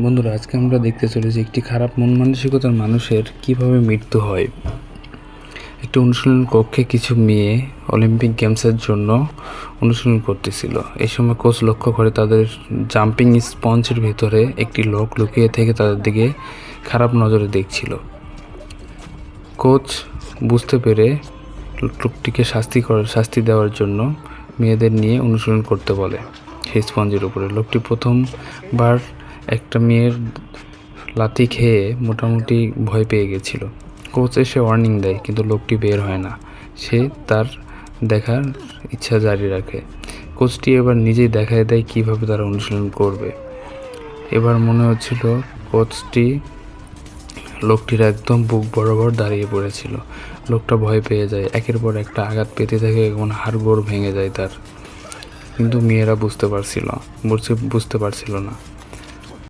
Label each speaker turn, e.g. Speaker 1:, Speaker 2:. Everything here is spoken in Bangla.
Speaker 1: বন্ধুরা, আজকে আমরা দেখতে চলেছি একটি খারাপ মন মানসিকতার মানুষের কিভাবে মৃত্যু হয়। একটি অনুশীলন কক্ষে কিছু মেয়ে অলিম্পিক গেমসের জন্য অনুশীলন করতেছিল। এই সময় কোচ লক্ষ্য করে তাদের জাম্পিং স্পঞ্জের ভেতরে একটি লোক লুকিয়ে থেকে তাদের দিকে খারাপ নজরে দেখছিল। কোচ বুঝতে পেরে লোকটিকে শাস্তি দেওয়ার জন্য মেয়েদের নিয়ে অনুশীলন করতে বলে সেই স্পঞ্জের উপরে। লোকটি প্রথমবার একটা মেয়ের লাথি খেয়ে মোটামুটি ভয় পেয়ে গেছিল। কোচ এসে ওয়ার্নিং দেয়, কিন্তু লোকটি বের হয় না। সে তার দেখার ইচ্ছা জারি রাখে। কোচটি এবার নিজেই দেখায় দেয় কিভাবে তারা অনুশীলন করবে। এবার মনে হচ্ছিল কোচটি লোকটির একদম বুক বরাবর দাঁড়িয়ে পড়েছিল। লোকটা ভয় পেয়ে যায়, একের পর একটা আঘাত পেতে থাকে এবং হাড়গোড় ভেঙে যায় তার। কিন্তু মেয়েরা বুঝতে পারছিল না।